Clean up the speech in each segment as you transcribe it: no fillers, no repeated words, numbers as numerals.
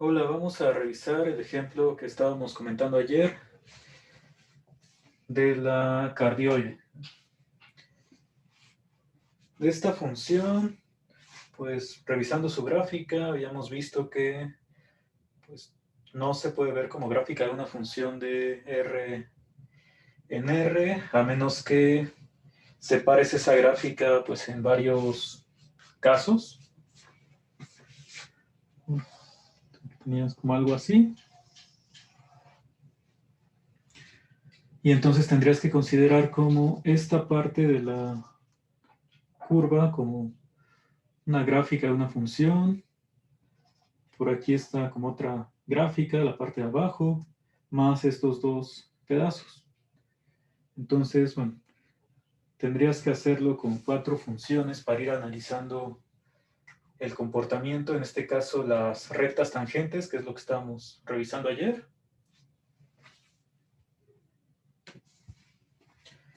Hola, vamos a revisar el ejemplo que estábamos comentando ayer de la cardioide. De esta función, pues revisando su gráfica, habíamos visto que pues, no se puede ver como gráfica de una función de R en R, a menos que separes esa gráfica pues, en varios casos. Tenías como algo así. Y entonces tendrías que considerar como esta parte de la curva como una gráfica de una función. Por aquí está como otra gráfica, la parte de abajo, más estos dos pedazos. Entonces, bueno, tendrías que hacerlo con 4 funciones para ir analizando el comportamiento, en este caso las rectas tangentes, que es lo que estábamos revisando ayer.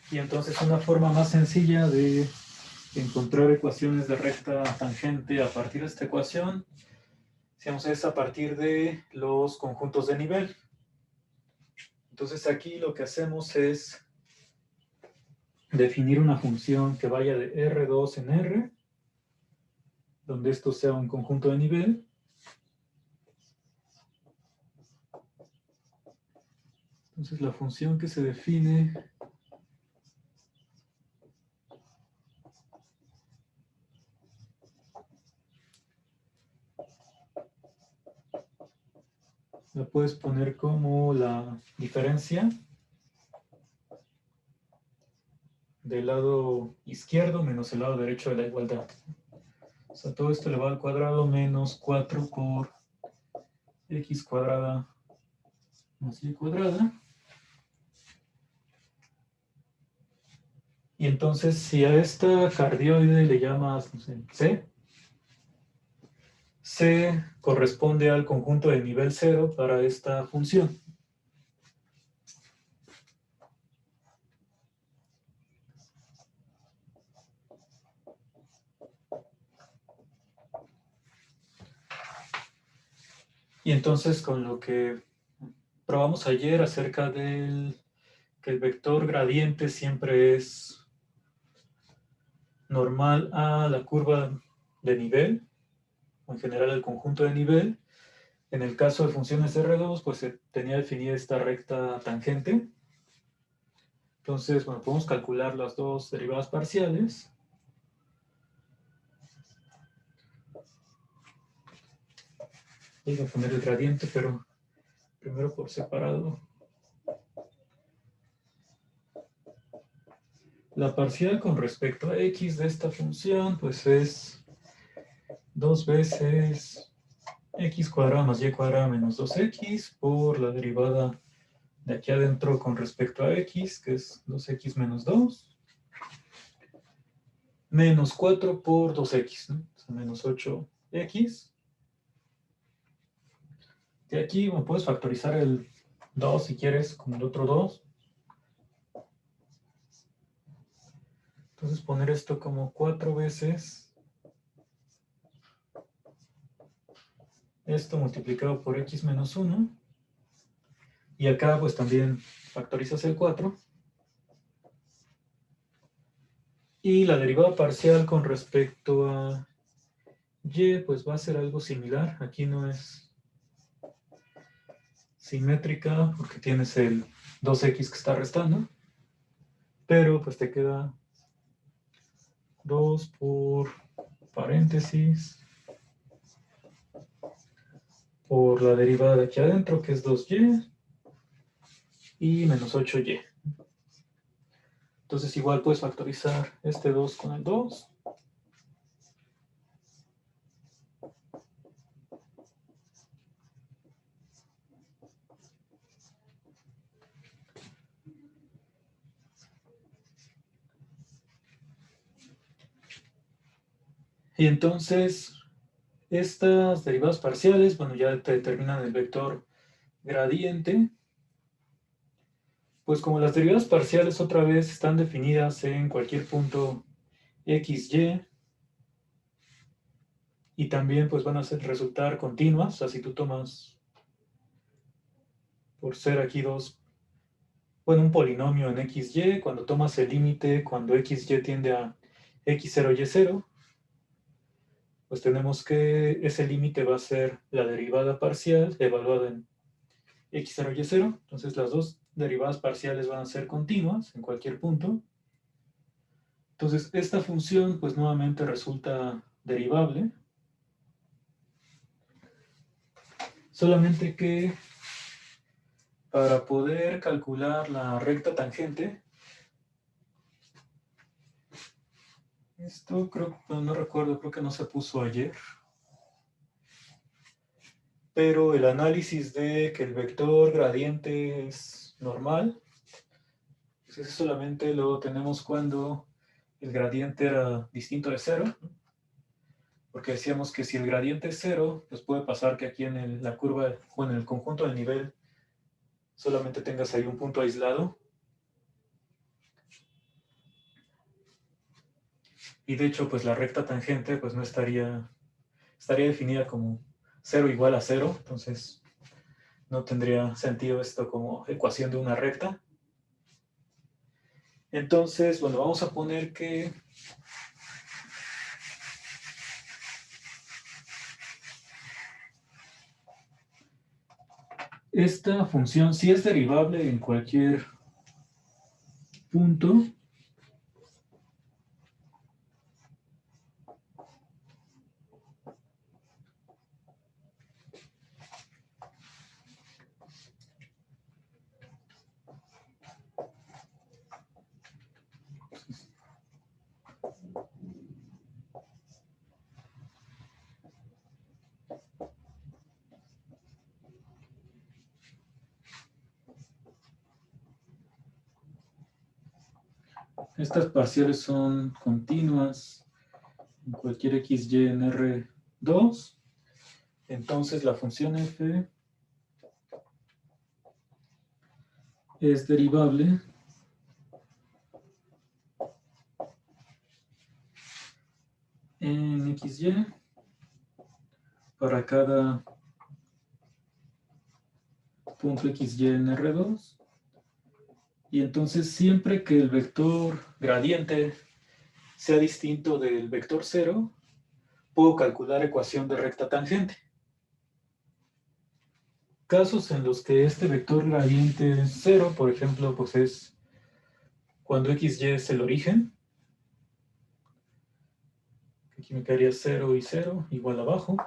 Y entonces una forma más sencilla de encontrar ecuaciones de recta tangente a partir de esta ecuación, digamos, es a partir de los conjuntos de nivel. Entonces aquí lo que hacemos es definir una función que vaya de R2 en R, donde esto sea un conjunto de nivel. Entonces la función que se define la puedes poner como la diferencia del lado izquierdo menos el lado derecho de la igualdad. O sea, todo esto elevado al cuadrado menos 4 por x cuadrada más y cuadrada. Y entonces, si a esta cardioide le llamas, no sé, C corresponde al conjunto de nivel 0 para esta función. Y entonces, con lo que probamos ayer acerca del que el vector gradiente siempre es normal a la curva de nivel, o en general el conjunto de nivel. En el caso de funciones R2, pues se tenía definida esta recta tangente. Entonces, bueno, podemos calcular las dos derivadas parciales. Voy a poner el gradiente, pero primero por separado. La parcial con respecto a x de esta función, pues es 2 veces x cuadrada más y cuadrada menos 2x por la derivada de aquí adentro con respecto a x, que es 2x menos 2, menos 4 por 2x, ¿no? O sea, menos 8x. De aquí, bueno, puedes factorizar el 2 si quieres, con el otro 2. Entonces poner esto como 4 veces esto multiplicado por x menos 1. Y acá pues también factorizas el 4. Y la derivada parcial con respecto a y, pues va a ser algo similar. Aquí no es simétrica porque tienes el 2x que está restando. Pero pues te queda 2 por paréntesis por la derivada de aquí adentro, que es 2y, y menos 8y. Entonces igual puedes factorizar este 2 con el 2. Y entonces estas derivadas parciales, bueno, ya te determinan el vector gradiente. Pues como las derivadas parciales otra vez están definidas en cualquier punto x, y, Y también pues van a resultar continuas. O sea, si tú tomas por ser aquí un polinomio en xy, cuando tomas el límite, cuando xy tiende a x0, y0, pues tenemos que ese límite va a ser la derivada parcial evaluada en x0, y0. Entonces las dos derivadas parciales van a ser continuas en cualquier punto. Entonces esta función pues nuevamente resulta derivable. Solamente que para poder calcular la recta tangente, esto creo, no recuerdo, creo que no se puso ayer, pero el análisis de que el vector gradiente es normal, pues eso solamente lo tenemos cuando el gradiente era distinto de cero, porque decíamos que si el gradiente es cero, pues puede pasar que aquí en la curva o en el conjunto del nivel solamente tengas ahí un punto aislado. Y de hecho, pues la recta tangente pues no estaría definida como 0 igual a 0, entonces no tendría sentido esto como ecuación de una recta. Entonces, bueno, vamos a poner que esta función sí es derivable en cualquier punto. Estas parciales son continuas en cualquier xy en R2. Entonces la función f es derivable en xy para cada punto xy en R2. Y entonces siempre que el vector gradiente sea distinto del vector 0, puedo calcular ecuación de recta tangente. Casos en los que este vector gradiente es 0, por ejemplo, pues es cuando xy es el origen. Aquí me quedaría 0 y 0 igual abajo.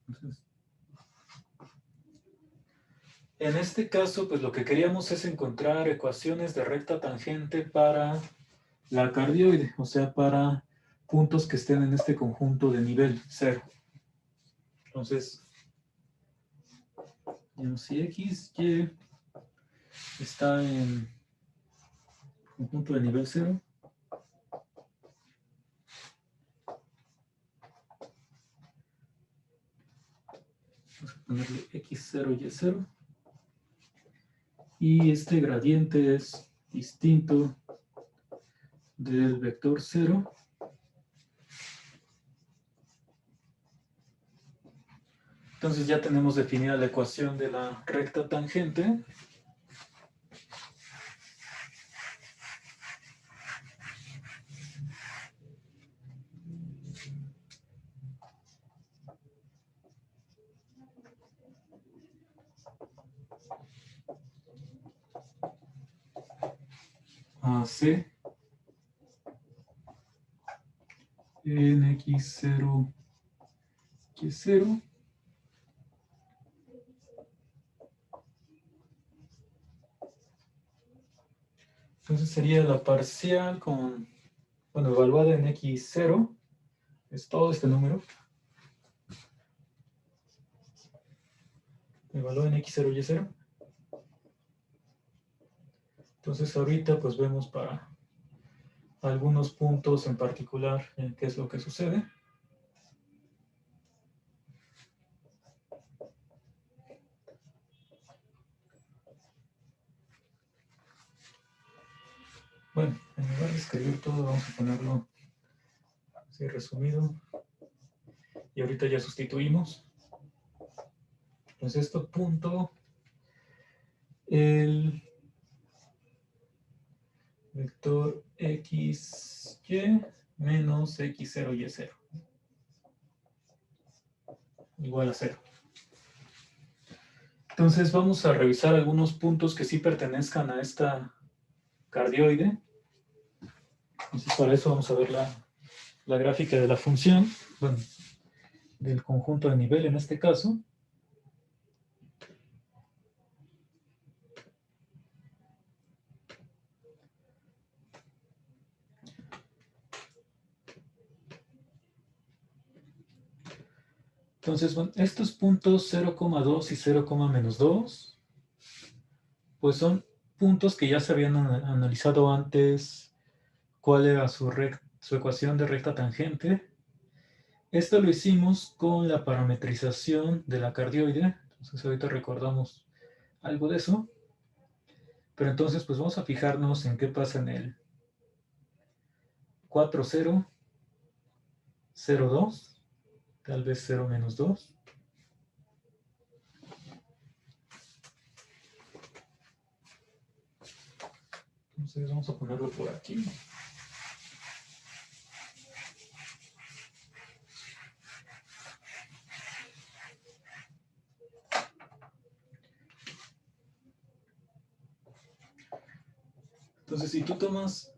Entonces, en este caso, pues lo que queríamos es encontrar ecuaciones de recta tangente para la cardioide, o sea, para puntos que estén en este conjunto de nivel 0. Entonces, si x, y está en conjunto de nivel 0, vamos a ponerle x0, y0. Y este gradiente es distinto del vector 0. Entonces ya tenemos definida la ecuación de la recta tangente. AC en x0, y0. Entonces sería la parcial con, evaluada en x0, es todo este número, evaluada en x0, y0. Entonces ahorita pues vemos para algunos puntos en particular qué es lo que sucede. Bueno, en lugar de escribir todo, vamos a ponerlo así resumido. Y ahorita ya sustituimos. Entonces esto punto el vector xy menos x0 y0 igual a 0. Entonces vamos a revisar algunos puntos que sí pertenezcan a esta cardioide. Entonces para eso vamos a ver la gráfica de la función, bueno, del conjunto de nivel en este caso. Entonces, bueno, estos puntos 0,2 y 0,-2, pues son puntos que ya se habían analizado antes, cuál era su ecuación de recta tangente. Esto lo hicimos con la parametrización de la cardioide. Entonces ahorita recordamos algo de eso. Pero entonces pues vamos a fijarnos en qué pasa en el 4,0,0,2, tal vez 0-2. Entonces vamos a ponerlo por aquí. Entonces, si tú tomas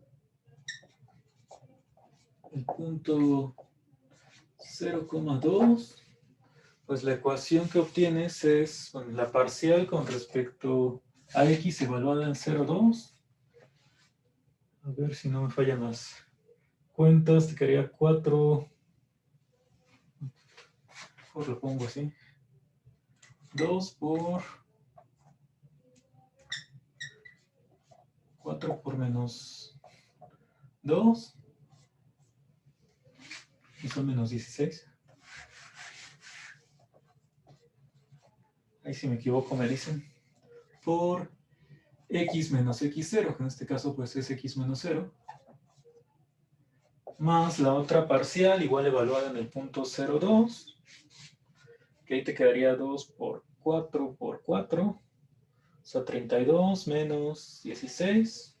el punto 0,2, pues la ecuación que obtienes es bueno, la parcial con respecto a x evaluada en 0,2. A ver si no me fallan las cuentas, te quedaría 4, mejor lo pongo así, 2 por 4 por menos 2, y son menos 16. Ahí si me equivoco me dicen. Por x menos x0, que en este caso pues es x menos 0, más la otra parcial igual evaluada en el punto 0,2, que ahí te quedaría 2 por 4 por 4, o sea 32 menos 16.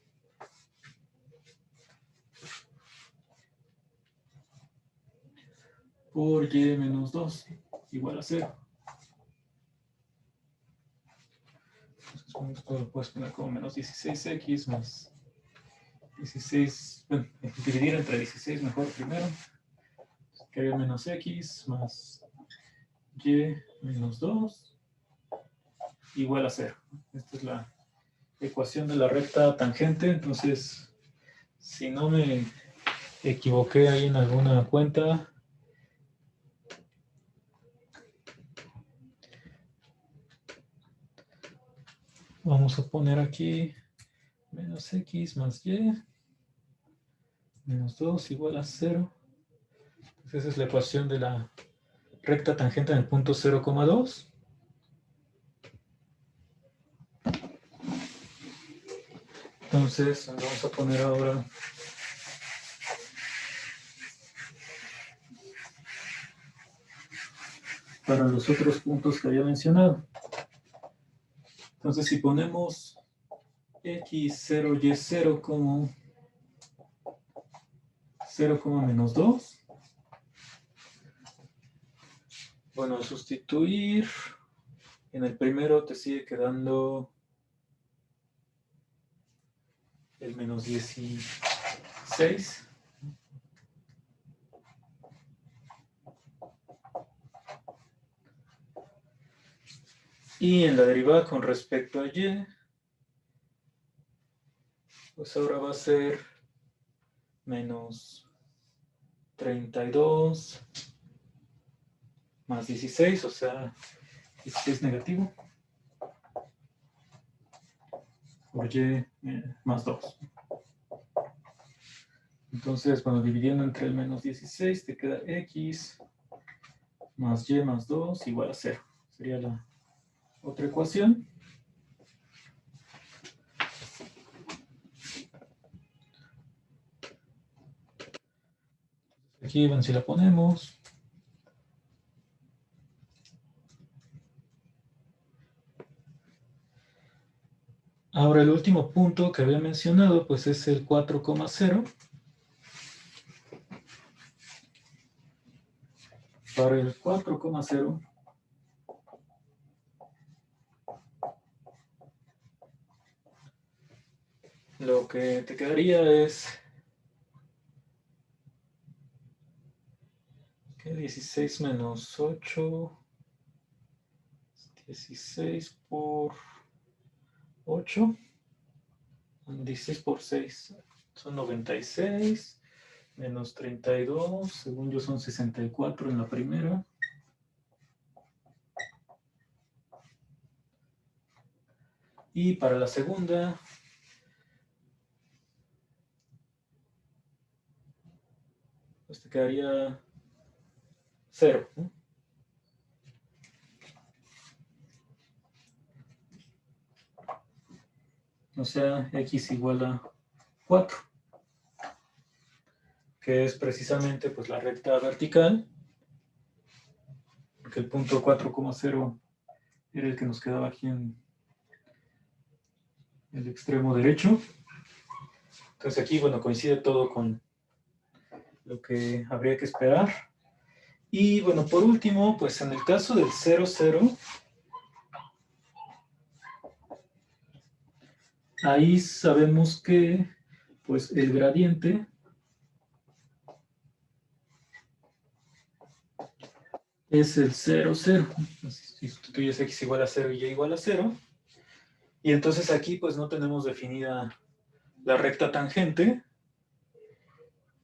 Por y menos 2 igual a 0. Entonces con esto lo puedes poner como menos 16x más 16, bueno, dividir entre 16 mejor primero, quedaría menos x más y menos 2 igual a 0. Esta es la ecuación de la recta tangente. Entonces, si no me equivoqué ahí en alguna cuenta, vamos a poner aquí menos x más y menos 2 igual a 0. Entonces, esa es la ecuación de la recta tangente en el punto 0,2. Entonces, vamos a poner ahora para los otros puntos que había mencionado. Entonces, si ponemos x0, y0 como 0,-2, bueno, sustituir, en el primero te sigue quedando el menos 16. Y en la derivada con respecto a y, pues ahora va a ser menos 32 más 16, o sea, 16 negativo, por y más 2. Entonces, bueno, dividiendo entre el menos 16, te queda x más y más 2 igual a 0. Sería la otra ecuación. Aquí, bueno, si la ponemos. Ahora el último punto que había mencionado, pues es el 4,0. Para el 4,0, lo que te quedaría es que 16 menos 8, 16 por 8, 16 por 6, son 96, menos 32, según yo son 64 en la primera. Y para la segunda, pues te quedaría 0, ¿no? O sea, x igual a 4, que es precisamente pues la recta vertical, porque el punto 4,0 era el que nos quedaba aquí en el extremo derecho. Entonces aquí, bueno, coincide todo con lo que habría que esperar. Y bueno, por último, pues en el caso del 0, 0, ahí sabemos que pues el gradiente es el 0, 0. Si sustituyes x igual a 0 y y igual a 0. Y entonces aquí pues no tenemos definida la recta tangente,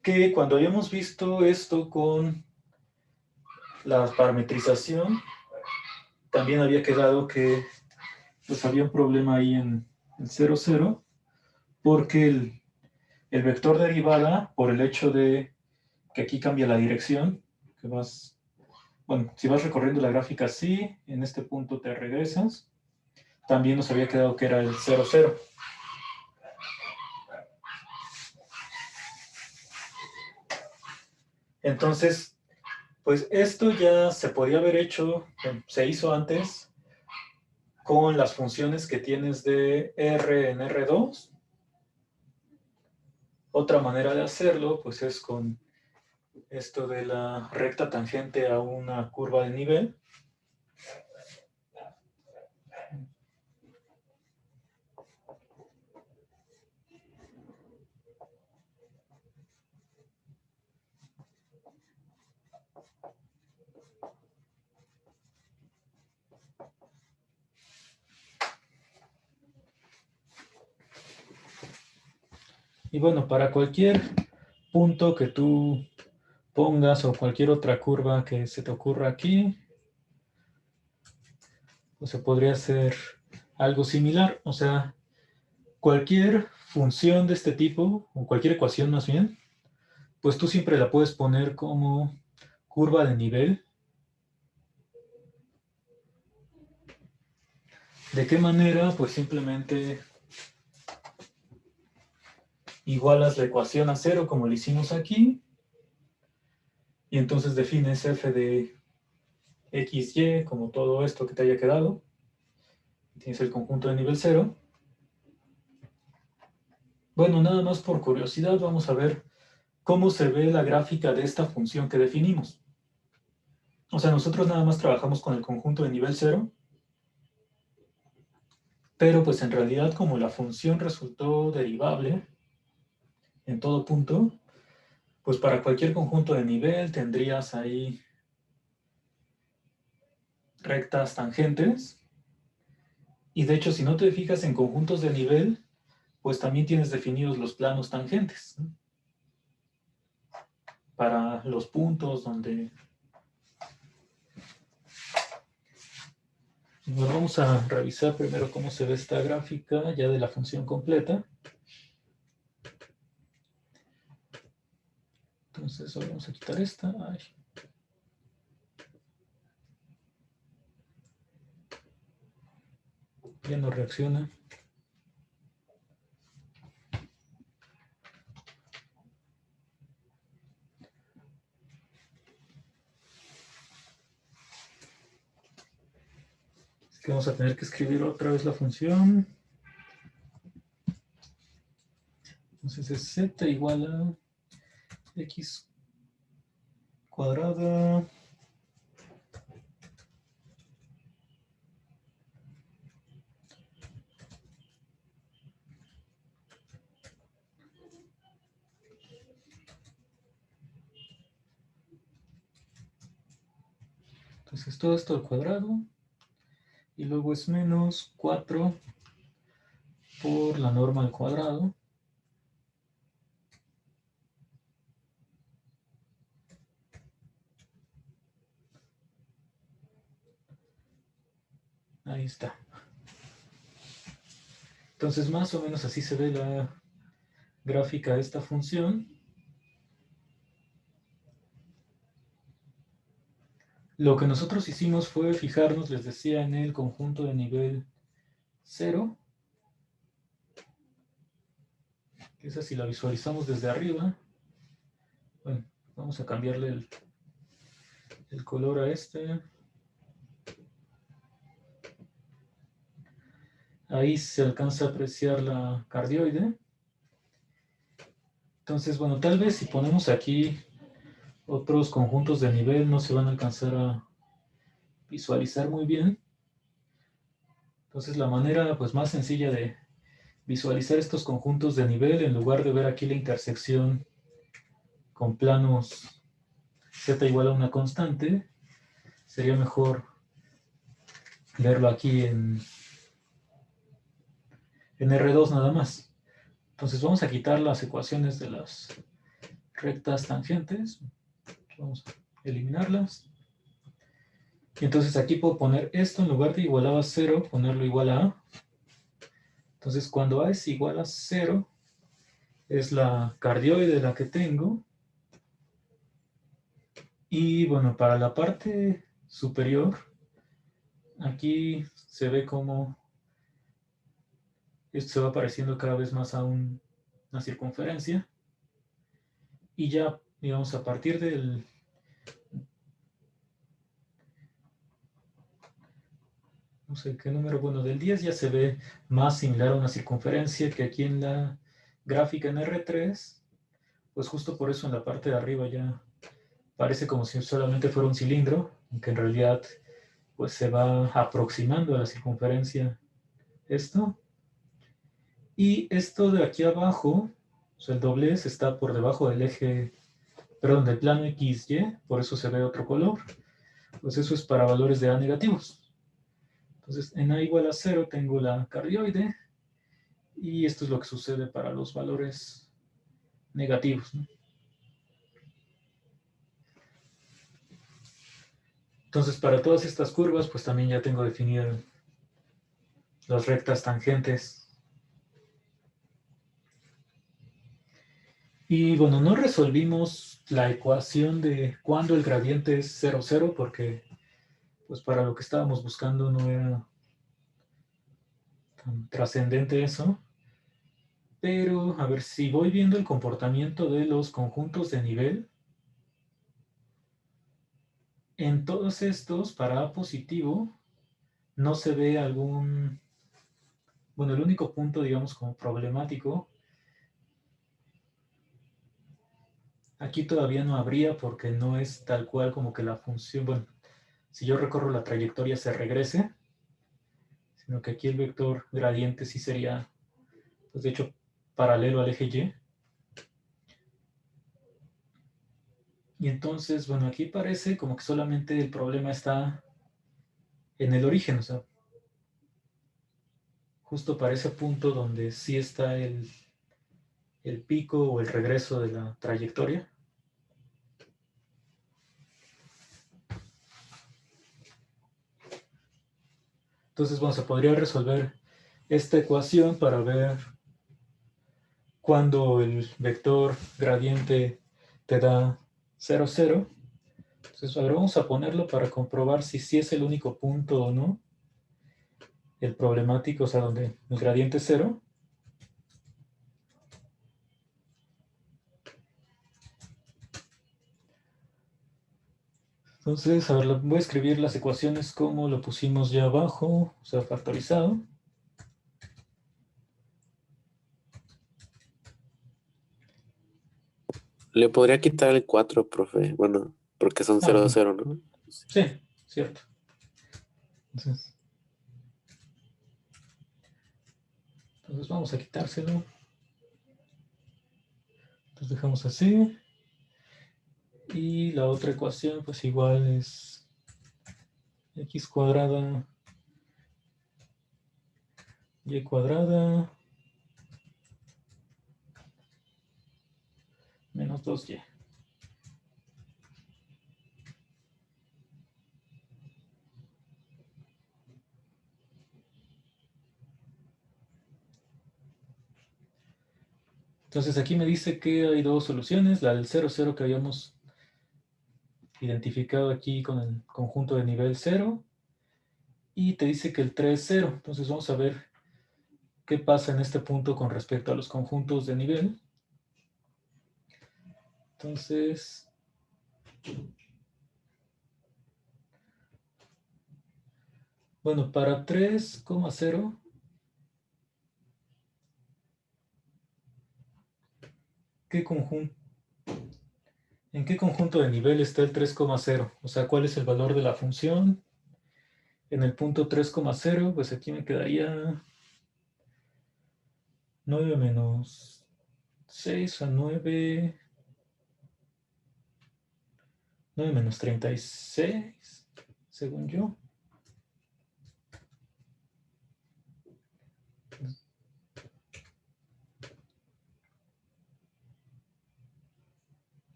que cuando habíamos visto esto con la parametrización, también había quedado que pues había un problema ahí en el 0, 0, porque el vector derivada, por el hecho de que aquí cambia la dirección, que vas, bueno, si vas recorriendo la gráfica así, en este punto te regresas, también nos había quedado que era el 0, 0. Entonces, pues esto ya se podía haber hecho, se hizo antes, con las funciones que tienes de R en R2. Otra manera de hacerlo, pues es con esto de la recta tangente a una curva de nivel. Y bueno, para cualquier punto que tú pongas o cualquier otra curva que se te ocurra aquí, pues se podría hacer algo similar. O sea, cualquier función de este tipo, o cualquier ecuación más bien, pues tú siempre la puedes poner como curva de nivel. ¿De qué manera? Pues simplemente igualas la ecuación a 0 como lo hicimos aquí, y entonces defines f de x, y como todo esto que te haya quedado. Tienes el conjunto de nivel 0. Bueno, nada más por curiosidad, vamos a ver cómo se ve la gráfica de esta función que definimos. O sea, nosotros nada más trabajamos con el conjunto de nivel 0, pero pues en realidad como la función resultó derivable en todo punto, pues para cualquier conjunto de nivel tendrías ahí rectas tangentes. Y de hecho, si no te fijas en conjuntos de nivel, pues también tienes definidos los planos tangentes, ¿no? Para los puntos donde... Bueno, vamos a revisar primero cómo se ve esta gráfica ya de la función completa. Entonces, ahora vamos a quitar esta. Ay. Ya no reacciona. que vamos a tener que escribir otra vez la función. Entonces es z igual a x cuadrada entonces todo esto al cuadrado y luego es menos 4 por la norma al cuadrado. Ahí está. Entonces más o menos así se ve la gráfica de esta función. Lo que nosotros hicimos fue fijarnos, les decía, en el conjunto de nivel 0. Esa si la visualizamos desde arriba. Bueno, vamos a cambiarle el color a este. Ahí se alcanza a apreciar la cardioide. Entonces, bueno, tal vez si ponemos aquí otros conjuntos de nivel no se van a alcanzar a visualizar muy bien. Entonces, la manera pues, más sencilla de visualizar estos conjuntos de nivel, en lugar de ver aquí la intersección con planos z igual a una constante, sería mejor verlo aquí en R2 nada más. Entonces vamos a quitar las ecuaciones de las rectas tangentes. Vamos a eliminarlas. Y entonces aquí puedo poner esto en lugar de igualado a 0, ponerlo igual a A. Entonces cuando A es igual a 0, es la cardioide la que tengo. Y bueno, para la parte superior, aquí se ve como esto se va pareciendo cada vez más a una circunferencia. Y ya, digamos, a partir del no sé qué número, bueno, del 10 ya se ve más similar a una circunferencia que aquí en la gráfica en R3, pues justo por eso en la parte de arriba ya parece como si solamente fuera un cilindro, aunque en realidad pues se va aproximando a la circunferencia esto. Y esto de aquí abajo, o sea, el doblez está por debajo del eje, perdón, del plano XY, por eso se ve otro color. Pues eso es para valores de A negativos. Entonces, en A igual a 0 tengo la cardioide, y esto es lo que sucede para los valores negativos, ¿no? Entonces, para todas estas curvas, pues también ya tengo definidas las rectas tangentes. Y bueno, no resolvimos la ecuación de cuándo el gradiente es 0, 0, porque pues para lo que estábamos buscando no era tan trascendente eso. Pero, a ver, si voy viendo el comportamiento de los conjuntos de nivel, en todos estos, para A positivo, no se ve algún... Bueno, el único punto, digamos, como problemático, aquí todavía no habría porque no es tal cual como que la función, bueno, si yo recorro la trayectoria se regrese, sino que aquí el vector gradiente sí sería, pues de hecho, paralelo al eje Y. Y entonces, bueno, aquí parece como que solamente el problema está en el origen, o sea, justo para ese punto donde sí está el pico o el regreso de la trayectoria. Entonces, bueno, se podría resolver esta ecuación para ver cuando el vector gradiente te da 0, 0. Entonces, a ver, vamos a ponerlo para comprobar si sí es el único punto o no. El problemático, o sea, donde el gradiente es 0. Entonces, a ver, voy a escribir las ecuaciones como lo pusimos ya abajo, o sea, factorizado. Le podría quitar el 4, profe. Bueno, porque son Ah, 0, bueno, 0, ¿no? sí, cierto. Entonces vamos a quitárselo. Entonces dejamos así. Y la otra ecuación, pues igual es x cuadrada, y cuadrada, menos 2y. Entonces aquí me dice que hay dos soluciones, la del 0, 0 que habíamos identificado aquí con el conjunto de nivel 0, y te dice que el 3 es 0. Entonces vamos a ver qué pasa en este punto con respecto a los conjuntos de nivel. Entonces, bueno, para 3,0, ¿en qué conjunto de nivel está el 3,0? O sea, ¿cuál es el valor de la función? En el punto 3,0, pues aquí me quedaría 9 menos 6 a 9, 9 menos 36, según yo.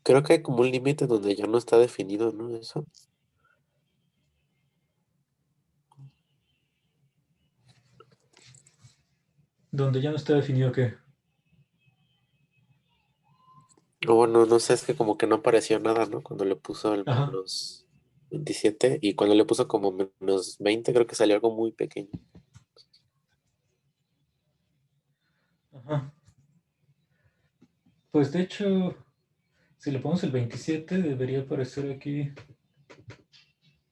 Creo que hay como un límite donde ya no está definido, ¿no? Eso. Donde ya no está definido qué. O bueno, no sé, es que como que no apareció nada, ¿no? Cuando le puso el Ajá, menos 27 y cuando le puso como menos 20 creo que salió algo muy pequeño. ajá. Pues de hecho, si le ponemos el 27, debería aparecer aquí.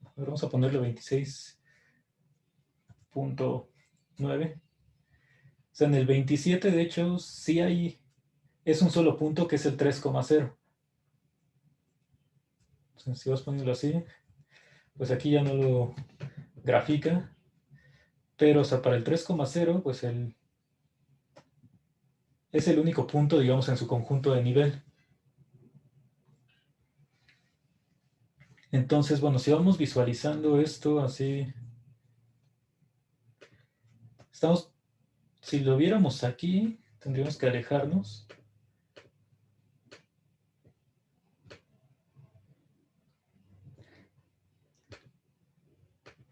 A ver, vamos a ponerle 26,9. O sea, en el 27, de hecho, sí hay. Es un solo punto que es el 3,0. O sea, si vas poniéndolo así, pues aquí ya no lo grafica. Pero, o sea, para el 3,0, pues es el único punto, digamos, en su conjunto de nivel. Entonces, bueno, si vamos visualizando esto así, estamos, si lo viéramos aquí, tendríamos que alejarnos.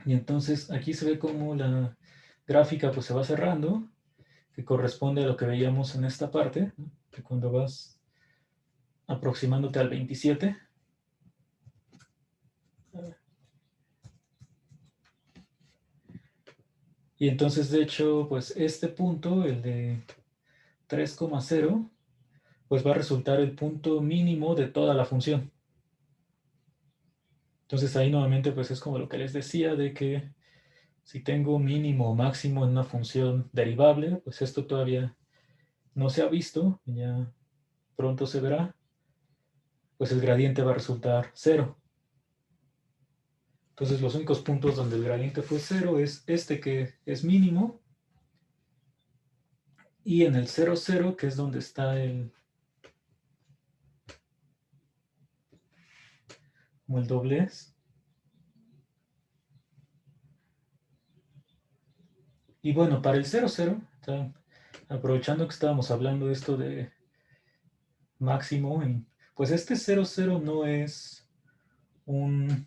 Y entonces aquí se ve como la gráfica pues se va cerrando, que corresponde a lo que veíamos en esta parte, ¿no? Que cuando vas aproximándote al 27. Y entonces, de hecho, pues este punto, el de 3,0, pues va a resultar el punto mínimo de toda la función. Entonces ahí nuevamente pues es como lo que les decía de que si tengo mínimo o máximo en una función derivable, pues esto todavía no se ha visto, ya pronto se verá, pues el gradiente va a resultar 0. Entonces los únicos puntos donde el gradiente fue 0 es este que es mínimo, y en el 0, 0, que es donde está como el doblez. Y bueno, para el 0, 0, aprovechando que estábamos hablando de esto de máximo, pues este 0, 0 no es un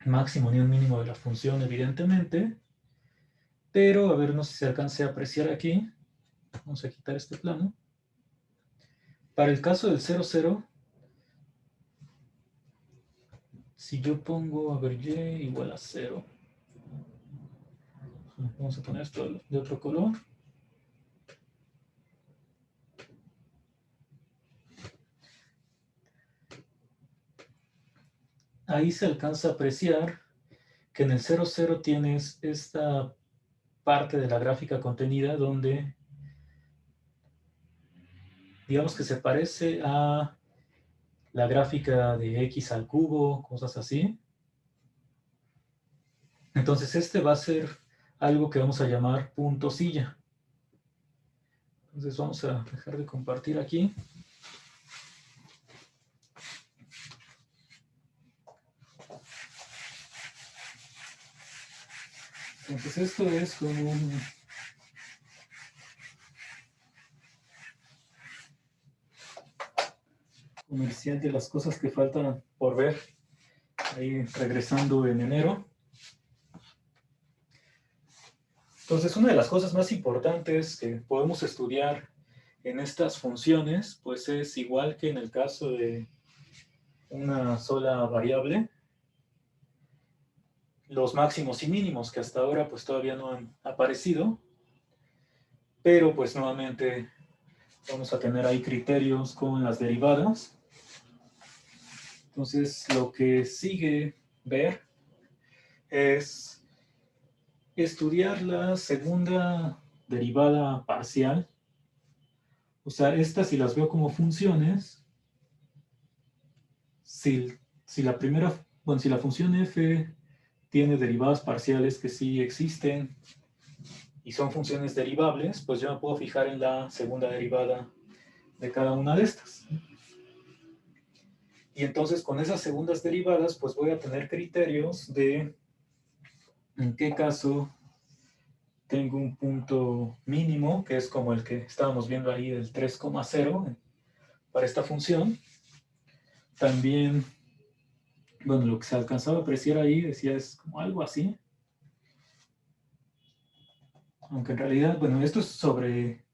máximo ni un mínimo de la función, evidentemente, pero a ver, no sé si se alcance a apreciar aquí. Vamos a quitar este plano. Para el caso del 0, 0, Si yo pongo, a ver, y igual a 0. Vamos a poner esto de otro color. Ahí se alcanza a apreciar que en el 0, 0 tienes esta parte de la gráfica contenida donde digamos que se parece a la gráfica de x al cubo, cosas así. Entonces este va a ser algo que vamos a llamar punto silla. Entonces vamos a dejar de compartir aquí. Entonces esto es como un comercial de las cosas que faltan por ver, ahí regresando en enero. Entonces, una de las cosas más importantes que podemos estudiar en estas funciones, pues es igual que en el caso de una sola variable, los máximos y mínimos, que hasta ahora pues todavía no han aparecido, pero pues nuevamente vamos a tener ahí criterios con las derivadas. Entonces, lo que sigue ver es estudiar la segunda derivada parcial. O sea, estas si las veo como funciones, si la primera, bueno, si la función f tiene derivadas parciales que sí existen y son funciones derivables, pues yo me puedo fijar en la segunda derivada de cada una de estas. Y entonces con esas segundas derivadas, pues voy a tener criterios de en qué caso tengo un punto mínimo, que es como el que estábamos viendo ahí del 3,0 para esta función. También, bueno, lo que se alcanzaba a apreciar ahí, decía, es como algo así. Aunque en realidad, bueno, esto es sobre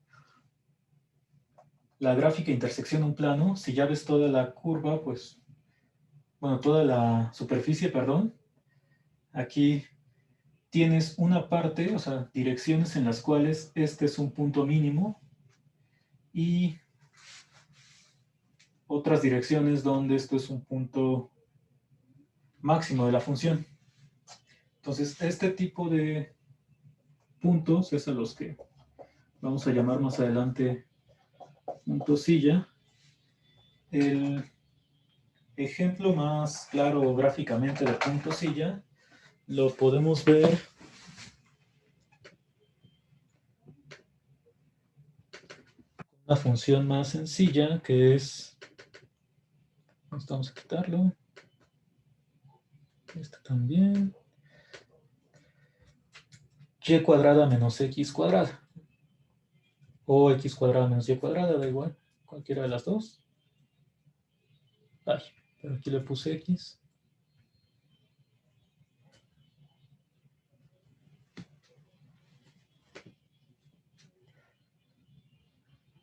la gráfica intersección de un plano. Si ya ves toda la curva, pues, bueno, toda la superficie, perdón, aquí tienes una parte, o sea, direcciones en las cuales este es un punto mínimo y otras direcciones donde esto es un punto máximo de la función. Entonces, este tipo de puntos es a los que vamos a llamar más adelante punto silla. El ejemplo más claro gráficamente de punto silla lo podemos ver una función más sencilla que es, vamos a quitarlo, este también, y cuadrada menos x cuadrada, o x cuadrada menos y cuadrada, da igual, cualquiera de las dos. Ay, pero aquí le puse x.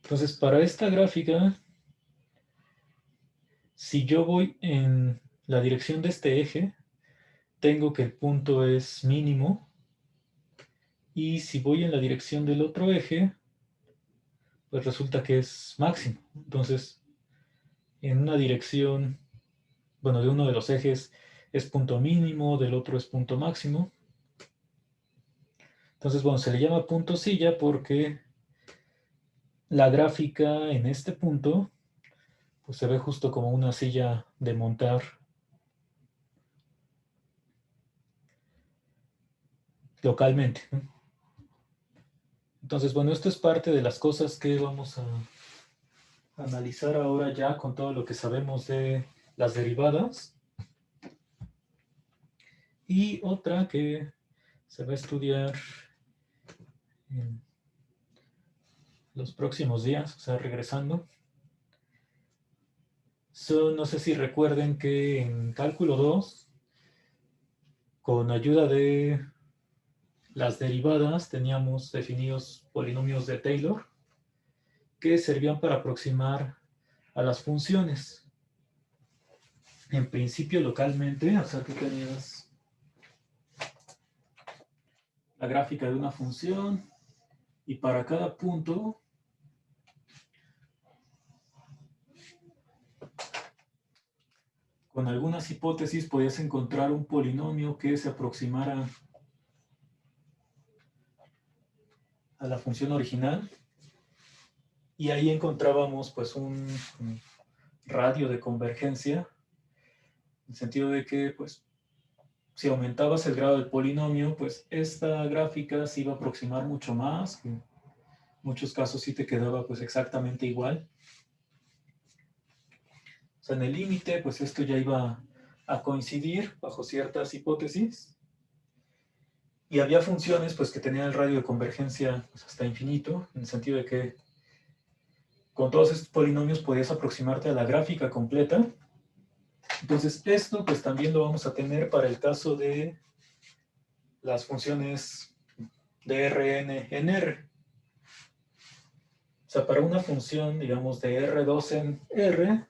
Entonces, para esta gráfica, si yo voy en la dirección de este eje, tengo que el punto es mínimo. Y si voy en la dirección del otro eje, pues resulta que es máximo. Entonces, en una dirección, bueno, de uno de los ejes es punto mínimo, del otro es punto máximo. Entonces, bueno, se le llama punto silla porque la gráfica en este punto pues se ve justo como una silla de montar localmente, ¿no? Entonces, bueno, esto es parte de las cosas que vamos a analizar ahora ya con todo lo que sabemos de las derivadas. Y otra que se va a estudiar en los próximos días, o sea, regresando. No sé si recuerden que en cálculo 2, con ayuda de las derivadas, teníamos definidos polinomios de Taylor que servían para aproximar a las funciones. en principio localmente, o sea, tú tenías la gráfica de una función y para cada punto con algunas hipótesis podías encontrar un polinomio que se aproximara a la función original y ahí encontrábamos pues un radio de convergencia en el sentido de que pues si aumentabas el grado del polinomio pues esta gráfica se iba a aproximar mucho más, que en muchos casos sí te quedaba pues exactamente igual. O sea, en el límite pues esto ya iba a coincidir bajo ciertas hipótesis y había funciones pues que tenían el radio de convergencia pues, hasta infinito, en el sentido de que con todos estos polinomios podías aproximarte a la gráfica completa. Entonces esto pues también lo vamos a tener para el caso de las funciones de Rn en R. O sea, para una función, digamos, de R2 en R,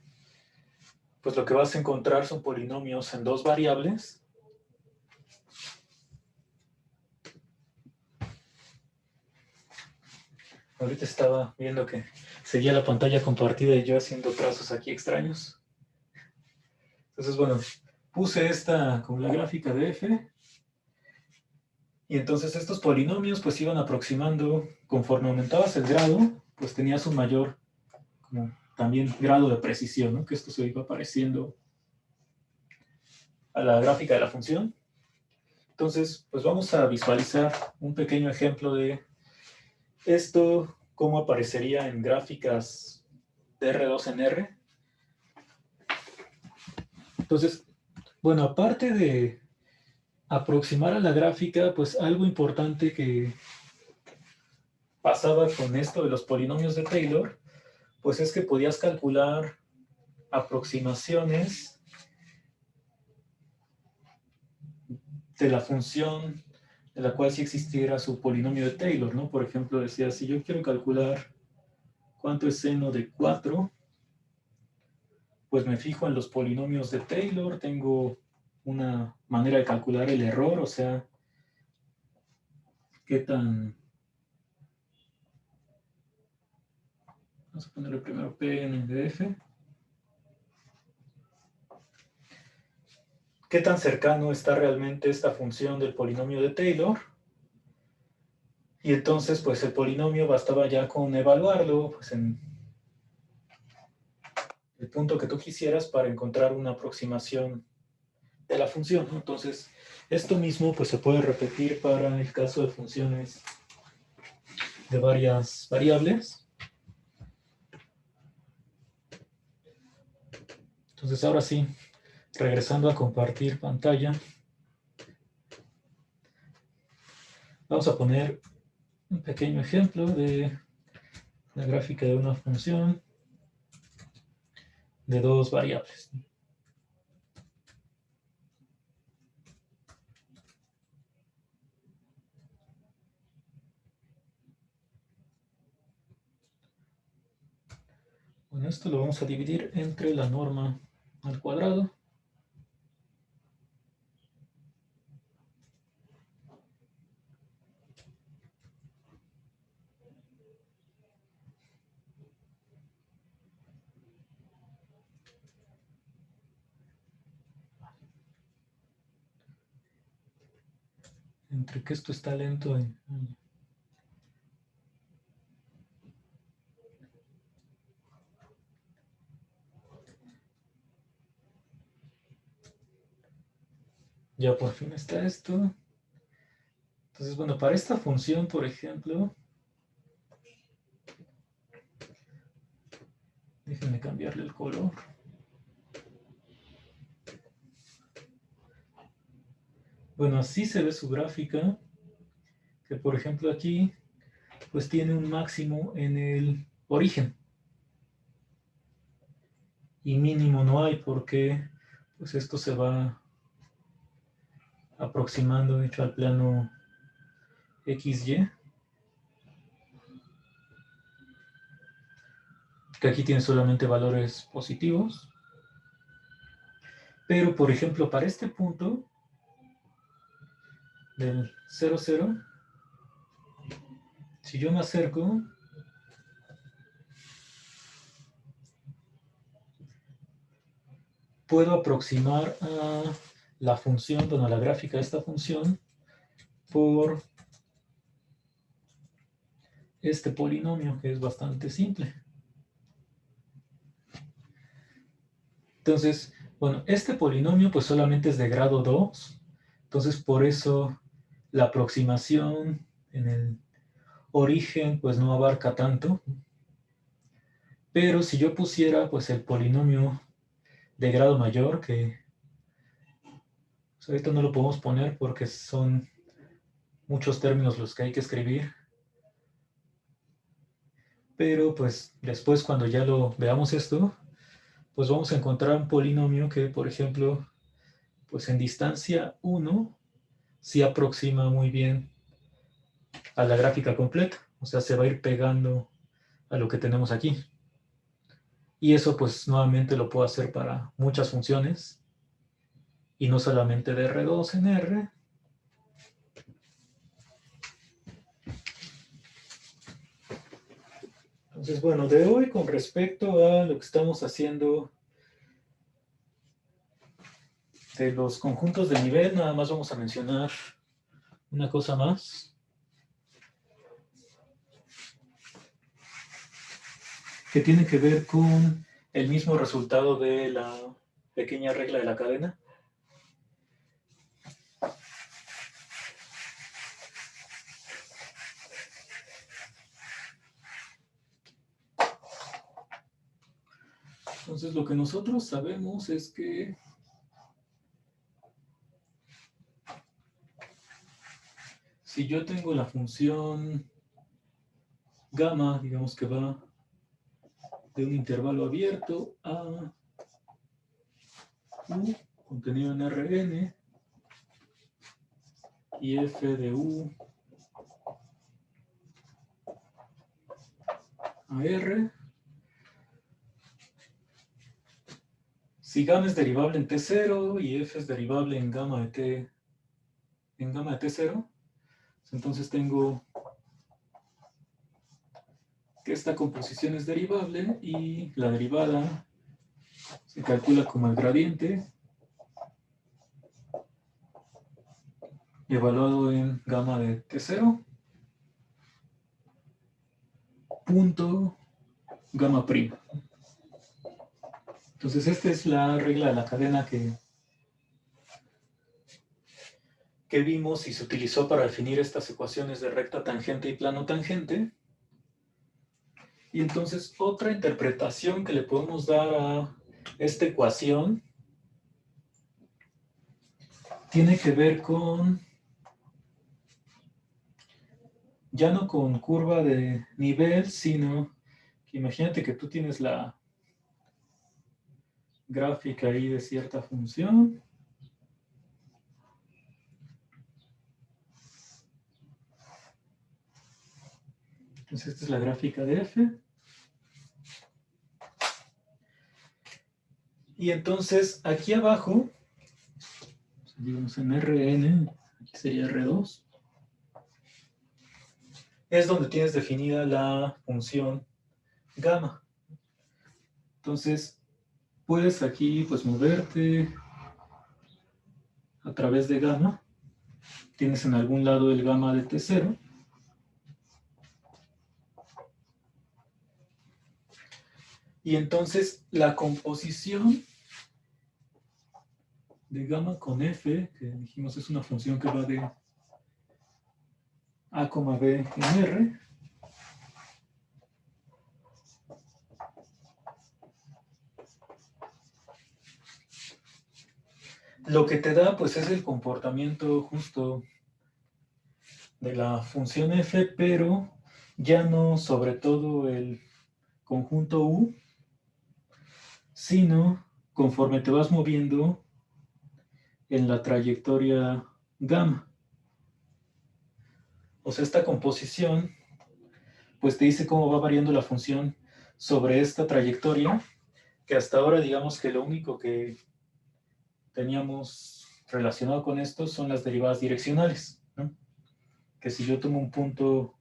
pues lo que vas a encontrar son polinomios en dos variables. Ahorita estaba viendo que seguía la pantalla compartida y yo haciendo trazos aquí extraños. Entonces, bueno, puse esta como la gráfica de f. Y entonces estos polinomios pues iban aproximando, conforme aumentabas el grado, pues tenías un mayor como también grado de precisión, ¿no? Que esto se iba pareciendo a la gráfica de la función. Entonces, pues vamos a visualizar un pequeño ejemplo de esto, cómo aparecería en gráficas de R2 en R. Entonces, bueno, aparte de aproximar a la gráfica, pues algo importante que pasaba con esto de los polinomios de Taylor, pues es que podías calcular aproximaciones de la función de la cual sí existiera su polinomio de Taylor, ¿no? Por ejemplo, decía, si yo quiero calcular cuánto es seno de 4, pues me fijo en los polinomios de Taylor, tengo una manera de calcular el error, o sea, qué tan... Vamos a ponerle primero Pn de f. ¿Qué tan cercano está realmente esta función del polinomio de Taylor? Y entonces, pues el polinomio bastaba ya con evaluarlo pues, en el punto que tú quisieras para encontrar una aproximación de la función, ¿no? Entonces, esto mismo pues, se puede repetir para el caso de funciones de varias variables. Entonces, ahora sí, regresando a compartir pantalla, vamos a poner un pequeño ejemplo de la gráfica de una función de dos variables. Bueno, esto lo vamos a dividir entre la norma al cuadrado. Entre que esto está lento y... Ya por fin está esto. Entonces, bueno, para esta función, por ejemplo, déjenme cambiarle el color. Bueno, así se ve su gráfica, que por ejemplo aquí, pues tiene un máximo en el origen. Y mínimo no hay porque pues esto se va aproximando, de hecho, al plano XY. Que aquí tiene solamente valores positivos. Pero, por ejemplo, para este punto del 0, 0, si yo me acerco, puedo aproximar a la función, bueno, a la gráfica de esta función por este polinomio, que es bastante simple. Entonces, bueno, este polinomio pues solamente es de grado 2, entonces por eso la aproximación en el origen pues no abarca tanto. Pero si yo pusiera pues el polinomio de grado mayor, que pues, ahorita no lo podemos poner porque son muchos términos los que hay que escribir, pero pues después cuando ya lo veamos esto, pues vamos a encontrar un polinomio que, por ejemplo, pues en distancia 1 sí aproxima muy bien a la gráfica completa, o sea, se va a ir pegando a lo que tenemos aquí. Y eso pues nuevamente lo puedo hacer para muchas funciones y no solamente de R2 en R. Entonces, bueno, de hoy con respecto a lo que estamos haciendo de los conjuntos de nivel, nada más vamos a mencionar una cosa más, que tiene que ver con el mismo resultado de la pequeña regla de la cadena. Entonces, lo que nosotros sabemos es que si yo tengo la función gamma, digamos que va de un intervalo abierto a U contenido en Rn y f de U a R. Si gamma es derivable en T0 y f es derivable en gamma de T0, entonces tengo que esta composición es derivable y la derivada se calcula como el gradiente evaluado en gamma de T0 punto gamma prima. Entonces esta es la regla de la cadena que vimos y se utilizó para definir estas ecuaciones de recta tangente y plano tangente. Y entonces otra interpretación que le podemos dar a esta ecuación tiene que ver con, ya no con curva de nivel, sino que imagínate que tú tienes la gráfica ahí de cierta función. Entonces esta es la gráfica de f. Y entonces aquí abajo, digamos en Rn, aquí sería R2, es donde tienes definida la función gamma. Entonces puedes aquí pues moverte a través de gamma. Tienes en algún lado el gamma de T0. Y entonces la composición de gamma con f, que dijimos es una función que va de a, b en R, lo que te da pues es el comportamiento justo de la función f, pero ya no sobre todo el conjunto U, sino conforme te vas moviendo en la trayectoria gamma. O sea, esta composición pues te dice cómo va variando la función sobre esta trayectoria, que hasta ahora digamos que lo único que teníamos relacionado con esto son las derivadas direccionales, ¿no? Que si yo tomo un punto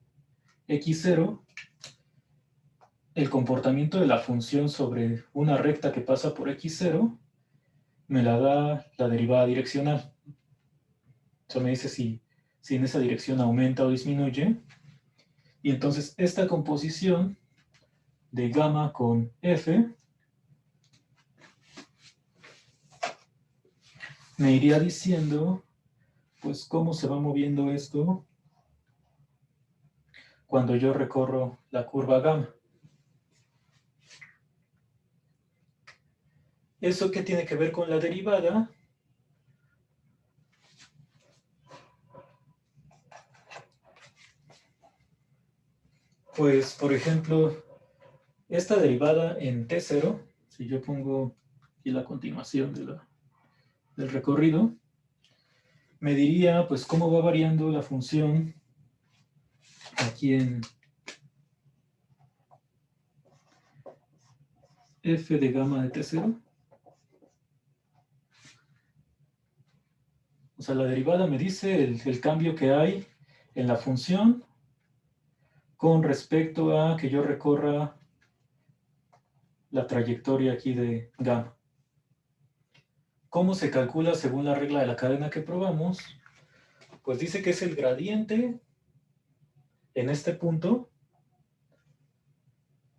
x0, el comportamiento de la función sobre una recta que pasa por x0 me la da la derivada direccional. Eso me dice si en esa dirección aumenta o disminuye. Y entonces esta composición de gamma con f me iría diciendo, pues, cómo se va moviendo esto cuando yo recorro la curva gamma. ¿Eso qué tiene que ver con la derivada? Pues, por ejemplo, esta derivada en t0, si yo pongo aquí la continuación del recorrido, me diría, pues, cómo va variando la función aquí en f de gamma de t0. O sea, la derivada me dice el cambio que hay en la función con respecto a que yo recorra la trayectoria aquí de gamma. ¿Cómo se calcula según la regla de la cadena que probamos? Pues dice que es el gradiente en este punto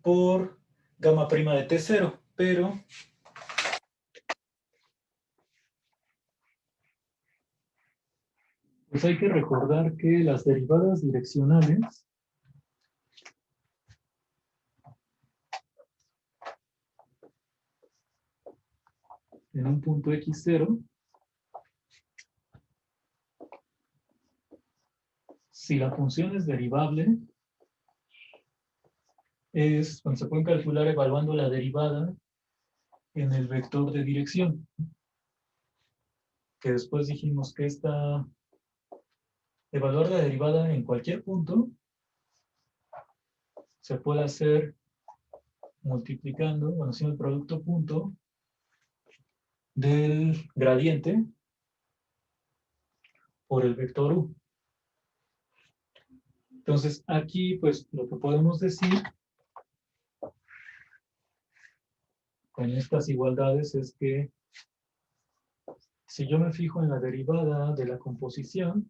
por gamma prima de t0, pero pues hay que recordar que las derivadas direccionales en un punto x0, si la función es derivable, bueno, se pueden calcular evaluando la derivada en el vector de dirección, que después dijimos que evaluar la derivada en cualquier punto se puede hacer multiplicando, bueno, haciendo el producto punto del gradiente por el vector u. Entonces, aquí, pues, lo que podemos decir con estas igualdades es que si yo me fijo en la derivada de la composición,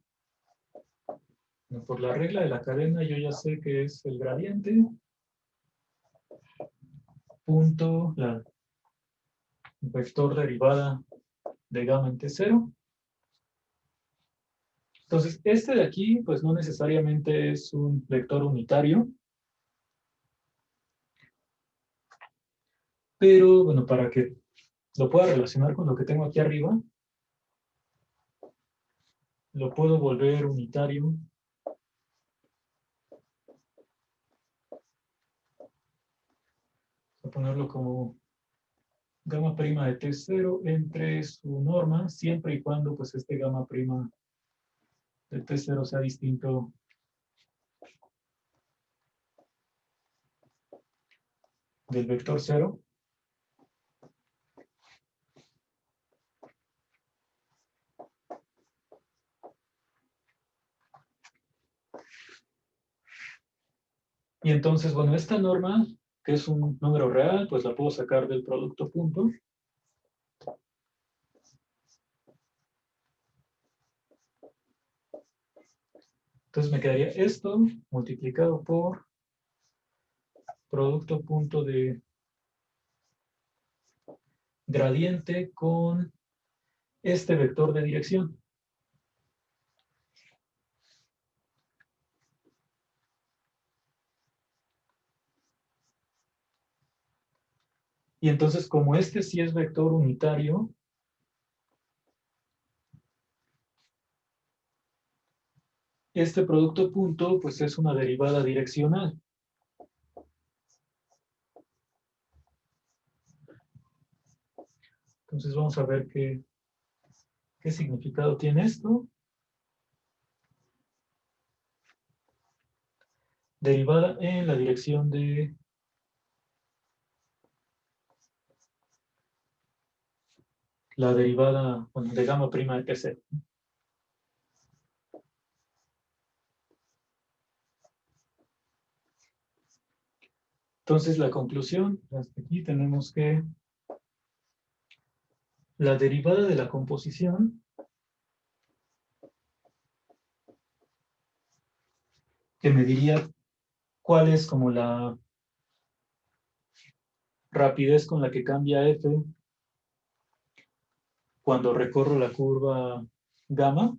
por la regla de la cadena, yo ya sé que es el gradiente punto la vector derivada de gamma en t0. Entonces, este de aquí, pues no necesariamente es un vector unitario, pero bueno, para que lo pueda relacionar con lo que tengo aquí arriba, lo puedo volver unitario. Voy a ponerlo como gamma prima de t0 entre su norma, siempre y cuando pues este gamma prima de t0 sea distinto del vector 0. Y entonces, bueno, esta norma, que es un número real, pues la puedo sacar del producto punto. Entonces me quedaría esto multiplicado por producto punto de gradiente con este vector de dirección. Y entonces, como este sí es vector unitario, este producto punto, pues es una derivada direccional. Entonces vamos a ver qué significado tiene esto. Derivada en la dirección de la derivada bueno, de gamma prima de T0. Entonces, la conclusión, hasta aquí tenemos que la derivada de la composición que me diría cuál es como la rapidez con la que cambia f cuando recorro la curva gamma.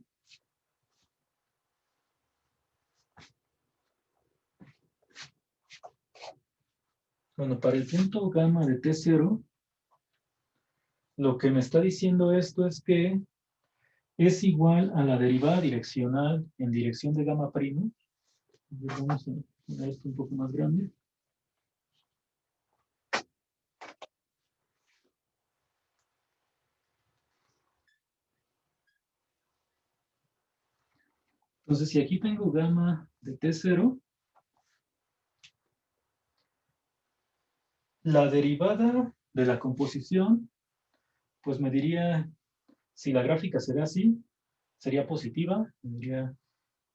Bueno, para el punto gamma de T0, lo que me está diciendo esto es que es igual a la derivada direccional en dirección de gamma primo. Vamos a poner esto un poco más grande. Entonces, si aquí tengo gamma de T0, la derivada de la composición, pues me diría, si la gráfica será así, sería positiva, me diría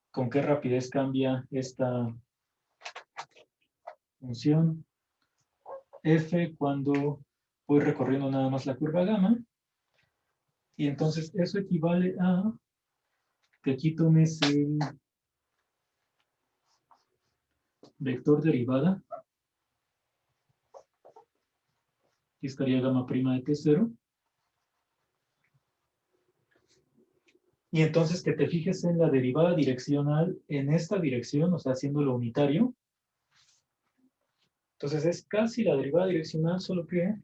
con qué rapidez cambia esta función f cuando voy recorriendo nada más la curva gamma. Y entonces eso equivale a que aquí tomes el vector derivada. Aquí estaría gamma prima de T0. Y entonces que te fijes en la derivada direccional en esta dirección, o sea, haciéndolo unitario. Entonces es casi la derivada direccional, solo que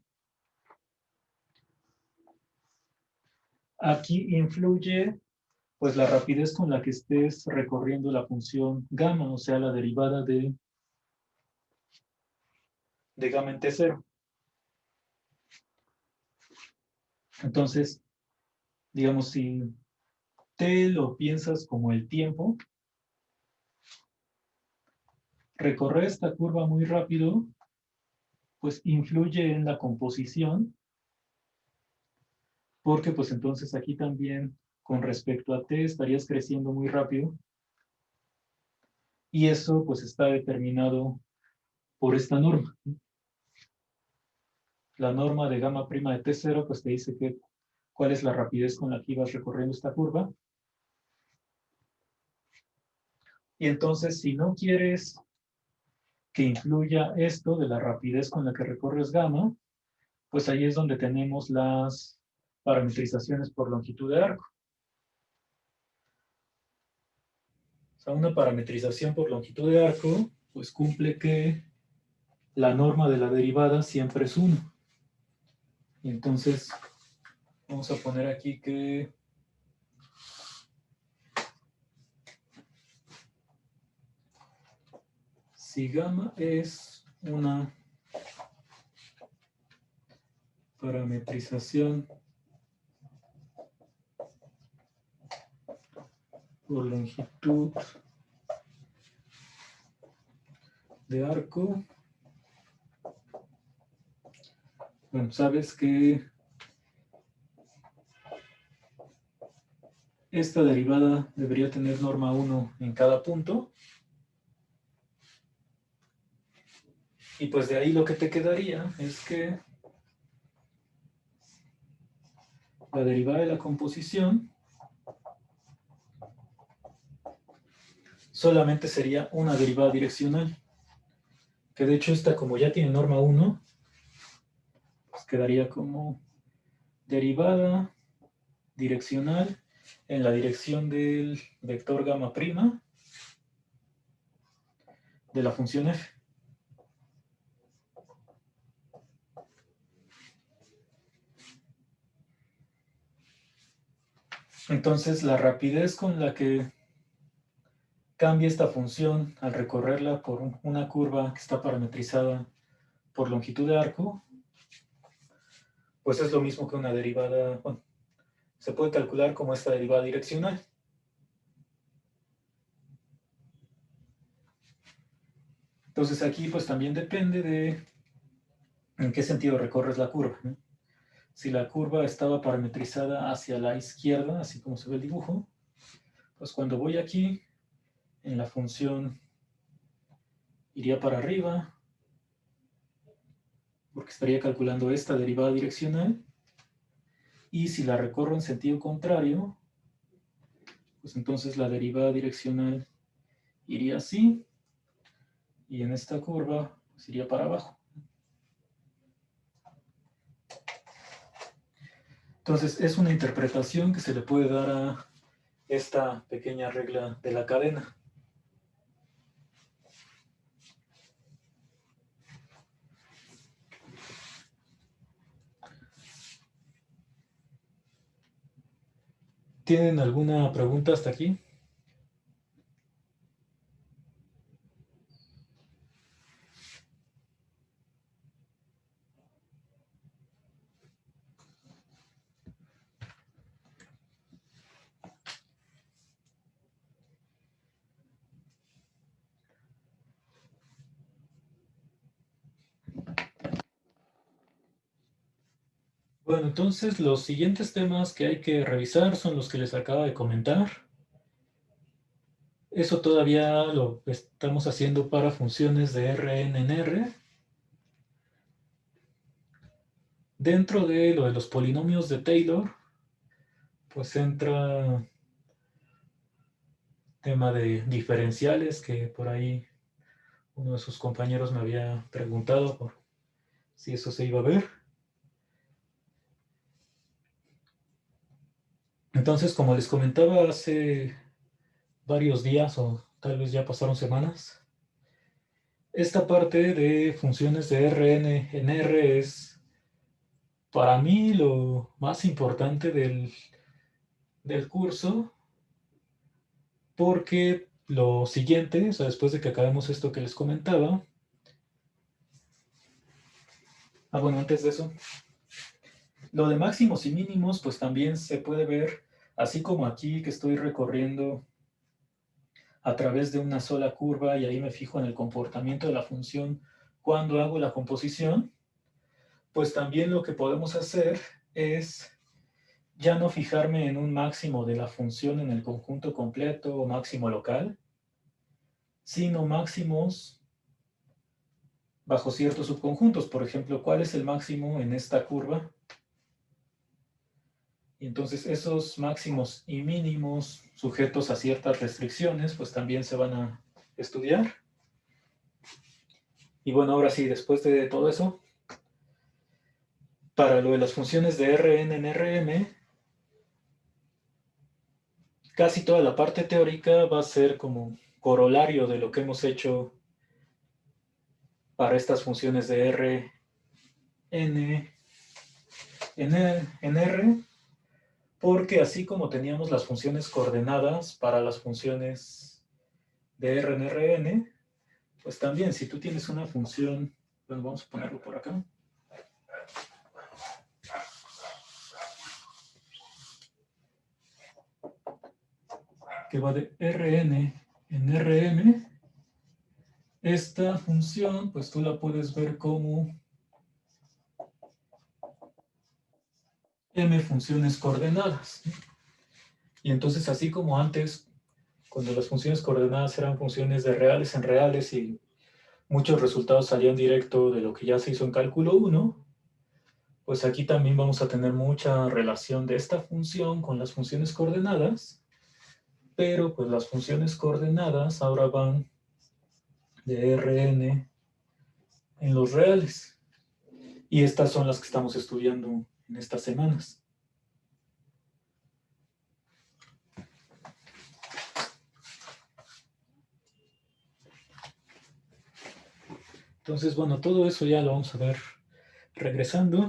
aquí influye pues la rapidez con la que estés recorriendo la función gamma, o sea, la derivada de gamma en T0. Entonces, digamos, si T lo piensas como el tiempo, recorrer esta curva muy rápido, pues influye en la composición, porque pues entonces aquí también con respecto a T estarías creciendo muy rápido, y eso pues está determinado por esta norma. La norma de gamma prima de T0 pues te dice que cuál es la rapidez con la que ibas recorriendo esta curva. Y entonces, si no quieres que influya esto de la rapidez con la que recorres gamma, pues ahí es donde tenemos las parametrizaciones por longitud de arco. O sea, una parametrización por longitud de arco, pues cumple que la norma de la derivada siempre es 1. Y entonces, vamos a poner aquí que si gamma es una parametrización por longitud de arco, bueno, sabes que esta derivada debería tener norma 1 en cada punto. Y pues de ahí lo que te quedaría es que la derivada de la composición solamente sería una derivada direccional. Que de hecho esta, como ya tiene norma 1, pues quedaría como derivada direccional en la dirección del vector gamma prima de la función f. Entonces la rapidez con la que cambia esta función al recorrerla por una curva que está parametrizada por longitud de arco, pues es lo mismo que una derivada, bueno, se puede calcular como esta derivada direccional. Entonces aquí pues también depende de en qué sentido recorres la curva, ¿no? si la curva estaba parametrizada hacia la izquierda, así como se ve el dibujo, pues cuando voy aquí, en la función iría para arriba, porque estaría calculando esta derivada direccional, y si la recorro en sentido contrario, pues entonces la derivada direccional iría así, y en esta curva pues iría para abajo. Entonces es una interpretación que se le puede dar a esta pequeña regla de la cadena. ¿Tienen alguna pregunta hasta aquí? Bueno, entonces los siguientes temas que hay que revisar son los que les acabo de comentar. Eso todavía lo estamos haciendo para funciones de Rn en R. Dentro de lo de los polinomios de Taylor, pues entra tema de diferenciales, que por ahí uno de sus compañeros me había preguntado por si eso se iba a ver. Entonces, como les comentaba hace varios días o tal vez ya pasaron semanas, esta parte de funciones de Rn en R es para mí lo más importante del curso, porque lo siguiente, o sea, después de que acabemos esto que les comentaba, bueno, antes de eso, lo de máximos y mínimos, pues también se puede ver, así como aquí que estoy recorriendo a través de una sola curva y ahí me fijo en el comportamiento de la función cuando hago la composición, pues también lo que podemos hacer es ya no fijarme en un máximo de la función en el conjunto completo o máximo local, sino máximos bajo ciertos subconjuntos. Por ejemplo, ¿cuál es el máximo en esta curva? Y entonces esos máximos y mínimos sujetos a ciertas restricciones, pues también se van a estudiar. Y bueno, ahora sí, después de todo eso, para lo de las funciones de Rn en Rm, casi toda la parte teórica va a ser como corolario de lo que hemos hecho para estas funciones de Rn en R, porque así como teníamos las funciones coordenadas para las funciones de R en Rn, pues también si tú tienes una función, bueno, vamos a ponerlo por acá, que va de Rn en Rm, esta función, pues tú la puedes ver como m funciones coordenadas. Y entonces, así como antes, cuando las funciones coordenadas eran funciones de reales en reales y muchos resultados salían directo de lo que ya se hizo en cálculo 1, pues aquí también vamos a tener mucha relación de esta función con las funciones coordenadas, pero pues las funciones coordenadas ahora van de Rn en los reales. Y estas son las que estamos estudiando en estas semanas. Entonces, bueno, todo eso ya lo vamos a ver regresando.